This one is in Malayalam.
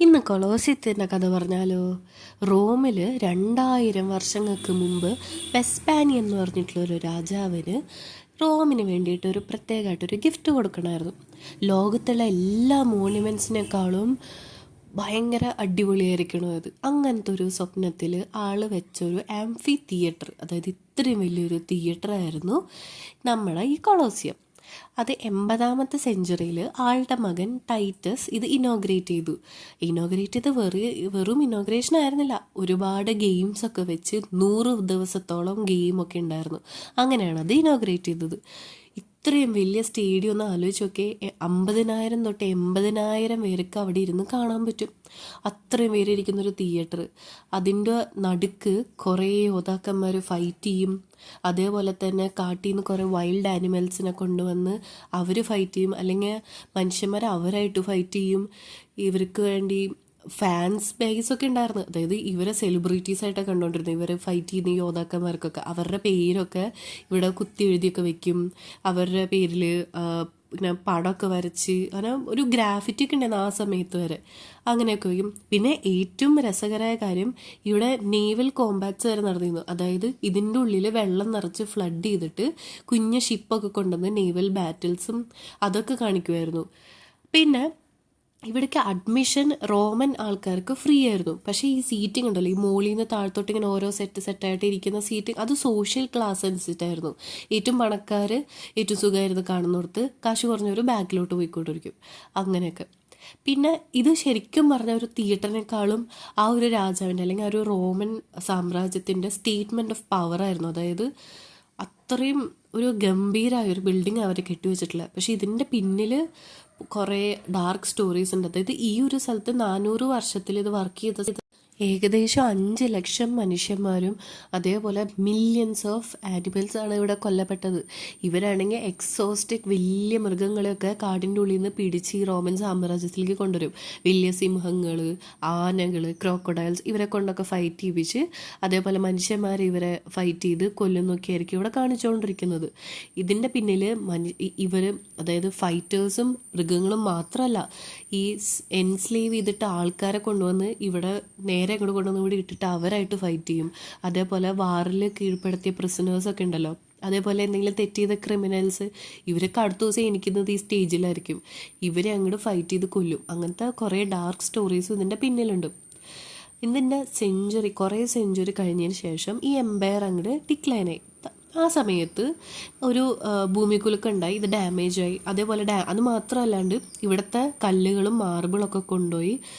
ഇന്ന് കൊളോസിയത്തിൻ്റെ കഥ പറഞ്ഞാലോ. റോമിൽ 2000 വർഷങ്ങൾക്ക് മുമ്പ് വെസ്പാനി എന്ന് പറഞ്ഞിട്ടുള്ളൊരു രാജാവിന് റോമിന് വേണ്ടിയിട്ട് ഒരു പ്രത്യേകമായിട്ടൊരു ഗിഫ്റ്റ് കൊടുക്കണമായിരുന്നു. ലോകത്തുള്ള എല്ലാ മോണ്യുമെൻറ്റ്സിനേക്കാളും ഭയങ്കര അടിപൊളിയായിരിക്കണം അത്. അങ്ങനത്തെ ഒരു സ്വപ്നത്തിൽ ആൾ വെച്ചൊരു ആംഫി തിയേറ്റർ, അതായത് ഇത്രയും വലിയൊരു തിയേറ്ററായിരുന്നു നമ്മുടെ ഈ കൊളോസിയം. അത് 80ാമത്തെ സെഞ്ച്വറിയിൽ ആളുടെ മകൻ ടൈറ്റസ് ഇത് ഇനോഗ്രേറ്റ് ചെയ്തു. വെറും ഇനോഗ്രേഷൻ ആയിരുന്നില്ല, ഒരുപാട് ഗെയിംസൊക്കെ വെച്ച് 100 ദിവസത്തോളം ഗെയിമൊക്കെ ഉണ്ടായിരുന്നു. അങ്ങനെയാണ് അത് ഇനോഗ്രേറ്റ് ചെയ്തത്. ഇത്രയും വലിയ സ്റ്റേഡിയം ഒന്ന് ആലോചിച്ച് നോക്കെ, 50,000 തൊട്ട് 80,000 പേർക്ക് അവിടെ ഇരുന്ന് കാണാൻ പറ്റും. അത്രയും പേര് ഇരിക്കുന്നൊരു തിയേറ്റർ. അതിൻ്റെ നടുക്ക് കുറേ യോദ്ധാക്കന്മാർ ഫൈറ്റ് ചെയ്യും. അതേപോലെ തന്നെ കാട്ടിൽ നിന്ന് കുറേ വൈൽഡ് ആനിമൽസിനെ കൊണ്ടുവന്ന് അവർ ഫൈറ്റ് ചെയ്യും, അല്ലെങ്കിൽ മനുഷ്യന്മാർ അവരായിട്ട് ഫൈറ്റ് ചെയ്യും. ഇവർക്ക് വേണ്ടി ഫാൻസ് ബേസൊക്കെ ഉണ്ടായിരുന്നു. അതായത് ഇവരെ സെലിബ്രിറ്റീസായിട്ടൊക്കെ കണ്ടുകൊണ്ടിരുന്നത്, ഇവർ ഫൈറ്റ് ചെയ്യുന്ന യോദ്ധാക്കന്മാർക്കൊക്കെ അവരുടെ പേരൊക്കെ ഇവിടെ കുത്തി എഴുതിയൊക്കെ വെക്കും. അവരുടെ പേരിൽ പിന്നെ പടമൊക്കെ വരച്ച് അങ്ങനെ ഒരു ഗ്രാഫിറ്റി ഒക്കെ ഉണ്ടായിരുന്നു ആ സമയത്ത് വരെ. അങ്ങനെയൊക്കെ വയ്ക്കും. പിന്നെ ഏറ്റവും രസകരമായ കാര്യം, ഇവിടെ നേവൽ കോമ്പാറ്റ്സ് വരെ നടന്നിരുന്നു. അതായത് ഇതിൻ്റെ ഉള്ളിൽ വെള്ളം നിറച്ച് ഫ്ലഡ് ചെയ്തിട്ട് കുഞ്ഞ് ഷിപ്പൊക്കെ കൊണ്ടുവന്ന് നേവൽ ബാറ്റിൽസും അതൊക്കെ കാണിക്കുമായിരുന്നു. പിന്നെ ഇവിടേക്ക് അഡ്മിഷൻ റോമൻ ആൾക്കാർക്ക് ഫ്രീ ആയിരുന്നു. പക്ഷേ ഈ സീറ്റിംഗ് ഉണ്ടല്ലോ, ഈ മോളിൽ നിന്ന് താഴത്തോട്ട് ഇങ്ങനെ ഓരോ സെറ്റായിട്ട് ഇരിക്കുന്ന സീറ്റിംഗ്, അത് സോഷ്യൽ ക്ലാസ് അനുസരിച്ചിട്ടായിരുന്നു. ഏറ്റവും പണക്കാർ ഏറ്റവും സുഖമായിരുന്നു കാണുന്നിടത്ത്, കാശ് കുറഞ്ഞവർ ബാക്കിലോട്ട് പോയിക്കൊണ്ടിരിക്കും. അങ്ങനെയൊക്കെ. പിന്നെ ഇത് ശരിക്കും പറഞ്ഞ ഒരു തിയേറ്ററിനേക്കാളും ആ ഒരു രാജാവിൻ്റെ അല്ലെങ്കിൽ ആ ഒരു റോമൻ സാമ്രാജ്യത്തിൻ്റെ സ്റ്റേറ്റ്മെൻറ്റ് ഓഫ് പവറായിരുന്നു. അതായത് അത്രയും ഒരു ഗംഭീരമായ ഒരു ബിൽഡിംഗ് അവർ കെട്ടിവെച്ചിട്ടില്ല. പക്ഷെ ഇതിൻ്റെ പിന്നിൽ കുറേ ഡാർക്ക് സ്റ്റോറീസ് ഉണ്ട്. അതായത് ഈ ഒരു സ്ഥലത്ത് 400 വർഷത്തിൽ ഇത് വർക്ക് ചെയ്ത ഏകദേശം 5 ലക്ഷം മനുഷ്യന്മാരും അതേപോലെ മില്യൺസ് ഓഫ് ആനിമൽസ് ആണ് ഇവിടെ കൊല്ലപ്പെട്ടത്. ഇവരാണെങ്കിൽ എക്സോസ്റ്റിക് വലിയ മൃഗങ്ങളെയൊക്കെ കാടിൻ്റെ ഉള്ളിൽ നിന്ന് പിടിച്ച് ഈ റോമൻ സാമ്രാജ്യത്തിലേക്ക് കൊണ്ടുവരും. വലിയ സിംഹങ്ങൾ, ആനകൾ, ക്രോക്കഡൈൽസ്, ഇവരെ കൊണ്ടൊക്കെ ഫൈറ്റ് ചെയ്യിപ്പിച്ച് അതേപോലെ മനുഷ്യന്മാർ ഇവരെ ഫൈറ്റ് ചെയ്ത് കൊല്ലുന്നൊക്കെ ആയിരിക്കും ഇവിടെ കാണിച്ചുകൊണ്ടിരിക്കുന്നത്. ഇതിൻ്റെ പിന്നിൽ ഇവർ, അതായത് ഫൈറ്റേഴ്സും മൃഗങ്ങളും മാത്രമല്ല, ഈ എൻസ്ലേവ് ചെയ്തിട്ട് ആൾക്കാരെ കൊണ്ടുവന്ന് ഇവിടെ നേരെ അങ്ങോട്ട് കൊണ്ടുവന്ന് ഇവിടെ ഇട്ടിട്ട് അവരായിട്ട് ഫൈറ്റ് ചെയ്യും. അതേപോലെ വാറിൽ കീഴ്പ്പെടുത്തിയ പ്രിസണേഴ്സൊക്കെ ഉണ്ടല്ലോ, അതേപോലെ എന്തെങ്കിലും തെറ്റ് ചെയ്ത ക്രിമിനൽസ്, ഇവരൊക്കെ അടുത്ത ദിവസം എണിക്കുന്നത് ഈ സ്റ്റേജിലായിരിക്കും. ഇവരെ അങ്ങോട്ട് ഫൈറ്റ് ചെയ്ത് കൊല്ലും. അങ്ങനത്തെ കുറേ ഡാർക്ക് സ്റ്റോറീസും ഇതിൻ്റെ പിന്നിലുണ്ട്. ഇതിൻ്റെ കുറേ സെഞ്ച്വറി കഴിഞ്ഞതിന് ശേഷം ഈ എംപയർ അങ്ങോട്ട് ഡിക്ലൈനായി. ആ സമയത്ത് ഒരു ഭൂമികുലുക്കം ഉണ്ടായി, ഇത് ഡാമേജായി. അതേപോലെ അത് മാത്രമല്ലാണ്ട് ഇവിടുത്തെ കല്ലുകളും മാർബിളൊക്കെ കൊണ്ടുപോയി